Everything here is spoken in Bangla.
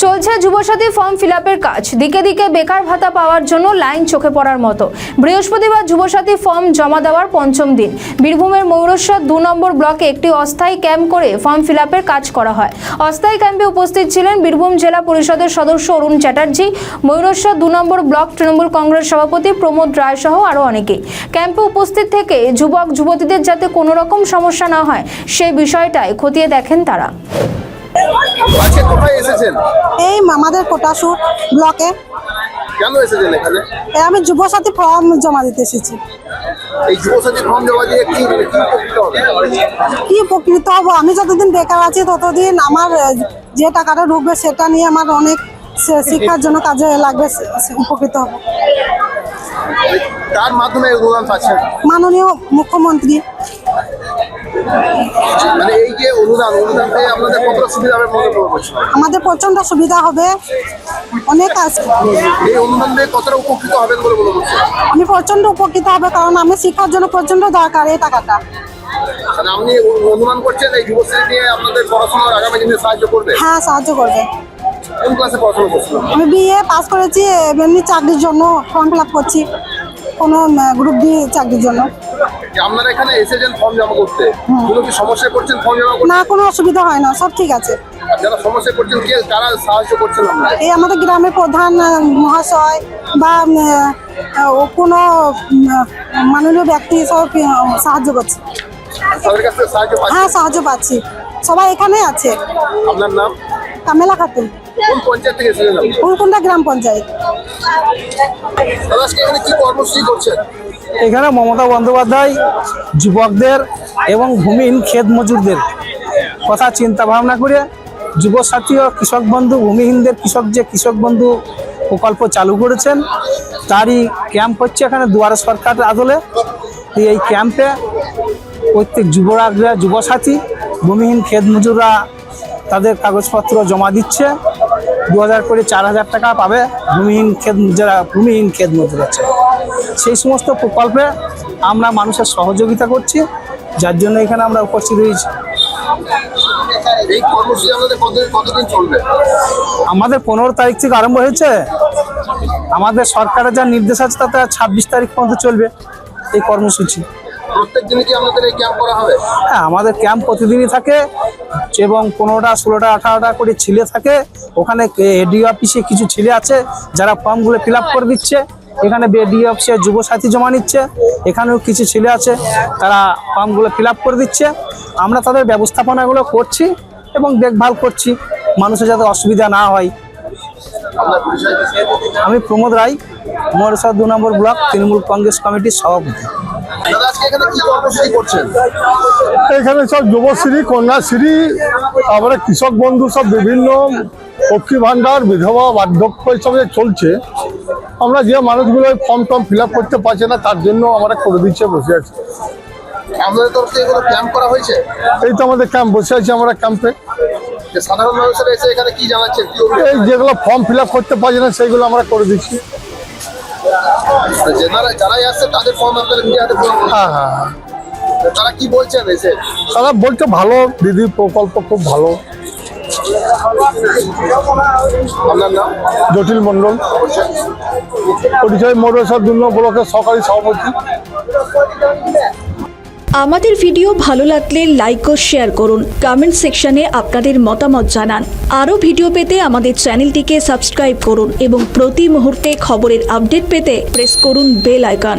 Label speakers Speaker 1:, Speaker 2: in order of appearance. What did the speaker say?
Speaker 1: চলছে যুবসাথী ফর্ম ফিলআপের কাজ। দিকে দিকে বেকার ভাতা পাওয়ার জন্য লাইন চোখে পড়ার মতো। বৃহস্পতিবার যুবসাথী ফর্ম জমা দেওয়ার পঞ্চম দিন। বীরভূমের ময়ূরেশ্বর 2 নম্বর ব্লকে একটি অস্থায়ী ক্যাম্প করে ফর্ম ফিলআপের কাজ করা হয়। অস্থায়ী ক্যাম্পে উপস্থিত ছিলেন বীরভূম জেলা পরিষদের সদস্য অরুণ চ্যাটার্জি, ময়ূরেশ্বর 2 নম্বর ব্লক তৃণমূল কংগ্রেস সভাপতি প্রমোদ রায় সহ আরও অনেকেই। ক্যাম্পে উপস্থিত থেকে যুবক যুবতীদের যাতে কোনো রকম সমস্যা না হয় সেই বিষয়টাই খতিয়ে দেখেন তারা।
Speaker 2: আজকে কোথায় এসেছেন?
Speaker 3: এই আমাদের কোটাসুর ব্লকে।
Speaker 2: কেন এসেছেন এখানে?
Speaker 3: আমি যুবসাথী ফর্ম জমা দিতে এসেছি।
Speaker 2: এই যুবসাথী ফর্ম জমা দিয়ে কি উপকৃত হবে?
Speaker 3: কি উপকৃত হব? আমি যতদিন বেকার আছি ততদিন আমার যে টাকাটা ঢুকবে সেটা নিয়ে আমার অনেক শিক্ষার জন্য কাজে লাগবে, উপকৃত হব।
Speaker 2: তার মাধ্যমে অনুদান পাচ্ছেন
Speaker 3: মাননীয় মুখ্যমন্ত্রী।
Speaker 2: মানে এই যে অনুদান পেয়ে আপনাদের কতটা সুবিধা হবে মনে করছেন?
Speaker 3: আমাদের প্রচন্ড সুবিধা হবে, অনেক কাজ।
Speaker 2: এই অনুদান পেয়ে কতটা উপকৃত হবেন বলে মনে করছেন?
Speaker 3: আমি প্রচন্ড উপকৃত হবে, কারণ আমি শিক্ষার জন্য প্রচন্ড দরকার এই টাকাটা।
Speaker 2: মানে আপনি অনুমান করছেন এই যুবশ্রী নিয়ে আপনাদের পড়াশোনার আগামী দিনে সাহায্য করবে?
Speaker 3: হ্যাঁ, সাহায্য করবে।
Speaker 2: কোন ক্লাসে পড়াশোনা করছেন?
Speaker 3: আমি বিএ পাস করেছি, এমনি চাকরির জন্য ফর্ম ফিল আপ করছি, কোনো গ্রুপ ডি চাকরির জন্য।
Speaker 2: আপনারা এখানে এসেছেন ফর্ম জমা করতে, কোনো কি সমস্যায় পড়ছেন ফর্ম জমা করতে?
Speaker 3: না, কোনো অসুবিধা হয় না, সব ঠিক আছে।
Speaker 2: যারা সমস্যায় পড়ছেন কে কারা সাহায্য করছেন আপনারা?
Speaker 3: এই আমাদের গ্রামের প্রধান মহাশয় বা কোনো মাননীয় ব্যক্তি সব সাহায্য করছে।
Speaker 2: তাদের কাছ থেকে সাহায্য পাচ্ছেন?
Speaker 3: হ্যাঁ, সাহায্য পাচ্ছি, সবাই এখানে আছে।
Speaker 2: আপনার নাম?
Speaker 3: কামেলা খাতুন।
Speaker 2: কোন পঞ্চায়েত থেকে এসেছেন আপনি?
Speaker 3: ফুলকুন্ডা গ্রাম পঞ্চায়েত।
Speaker 2: দাদা আজকে এখানে কি কর্মসূচি করছেন?
Speaker 4: এখানে মমতা বন্দ্যোপাধ্যায় যুবকদের এবং ভূমিহীন ক্ষেত মজুরদের কথা চিন্তা ভাবনা করে যুবসাথী ও কৃষক বন্ধু, ভূমিহীনদের কৃষক বন্ধু প্রকল্প চালু করেছেন। তারই ক্যাম্প হচ্ছে এখানে দুয়ারে সরকারের আদলে। এই ক্যাম্পে প্রত্যেক যুবসাথী ভূমিহীন ক্ষেত মজুররা তাদের কাগজপত্র জমা দিচ্ছে। 2000 করে 4000 টাকা পাবে ভূমিহীন ক্ষেত মজুর আছে। সেই সমস্ত প্রকল্পে আমরা মানুষের সহযোগিতা করছি, যার জন্য এখানে আমরা উপস্থিত হয়েছি।
Speaker 2: এই কর্মসূচি আমাদের কতদিন চলবে?
Speaker 4: আমাদের 15 তারিখ থেকে আরম্ভ হয়েছে। আমাদের সরকারের যা নির্দেশ আছে তাতে 26 তারিখ পর্যন্ত চলবে এই কর্মসূচি।
Speaker 2: প্রত্যেক দিনই কি আমাদের এই ক্যাম্প করা হবে?
Speaker 4: হ্যাঁ, আমাদের ক্যাম্প প্রতিদিনই থাকে এবং 15টা 16টা 18টা করে ছেলে থাকে। ওখানে এডিও অফিসে কিছু ছেলে আছে যারা ফর্মগুলো ফিল আপ করে দিচ্ছে। এখানে বিডিও অফিসে যুবসাথী জমা নিচ্ছে। এখানেও কিছু ছেলে আছে তারা ফর্মগুলো ফিল আপ করে দিচ্ছে। আমরা তাদের ব্যবস্থাপনাগুলো করছি এবং দেখভাল করছি মানুষের যাতে অসুবিধা না হয়। আমি প্রমোদ রায়, ময়ূরেশ্বর 2 নম্বর ব্লক তৃণমূল কংগ্রেস কমিটির সভাপতি।
Speaker 2: দাদা আজকে এখানে কি কর্মসূচি করছেন?
Speaker 5: এখানে সব যুবশ্রী, কন্যাশ্রী, তারপরে কৃষক বন্ধু, সব বিভিন্ন লক্ষ্মী ভান্ডার, বিধবা, বার্ধক্য এইসব যে চলছে। আমরা যে মানুষগুলো ফর্ম ফিল আপ করতে পারছে না তার জন্য আমরা করে দিচ্ছে, বসে আছি।
Speaker 2: আপনাদের তরফ থেকে এগুলো ক্যাম্প করা হয়েছে?
Speaker 5: এই তো আমাদের ক্যাম্প, বসে আছি আমরা ক্যাম্পে।
Speaker 2: সাধারণ মানুষেরা এসে এখানে কি জানাচ্ছেন?
Speaker 5: এই যেগুলো ফর্ম ফিল আপ করতে পারছে না সেইগুলো আমরা করে দিচ্ছি।
Speaker 2: যারাই আসছে তাদের ফর্ম আপনারা নিজে হাতে পূরণ করছেন?
Speaker 5: হ্যাঁ হ্যাঁ,
Speaker 2: তারা কি বলছেন এসে?
Speaker 5: তারা বলছে ভালো দিদি, প্রকল্প খুব ভালো।
Speaker 2: আপনার নাম?
Speaker 5: জটিল মণ্ডল, পরিচয় ময়ূরেশ্বর 2 নম্বর ব্লকের সহকারী সভাপতি।
Speaker 6: আমাদের ভিডিও ভালো লাগলে লাইক ও শেয়ার করুন, কমেন্ট সেকশনে আপনাদের মতামত জানান। আরও ভিডিও পেতে আমাদের চ্যানেলটিকে সাবস্ক্রাইব করুন এবং প্রতি মুহূর্তে খবরের আপডেট পেতে প্রেস করুন বেল আইকন।